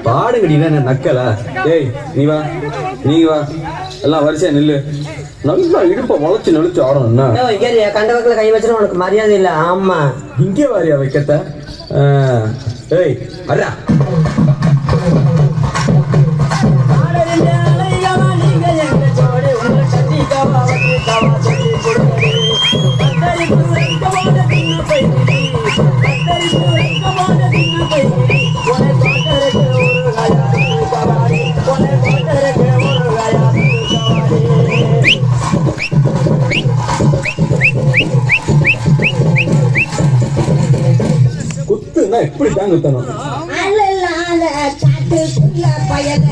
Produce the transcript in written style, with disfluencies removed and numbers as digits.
பாடுங்கடி நக்கல. ஏய் நீ வா, நீ வா, எல்லாம் வரிசையா நில்லு. நல்லா இடுப்ப வளைச்சு நெளிச்சு ஆடணும். என்ன கண்டவக்கில் கை வச்சுனா உனக்கு மரியாதை இல்லை. ஆமா, இங்கே வாரியா வைக்கத்த. ஏய் அரா குத்துனா எப்படி தாங்க குத்தணும்? காட்டுக்குள்ள பயல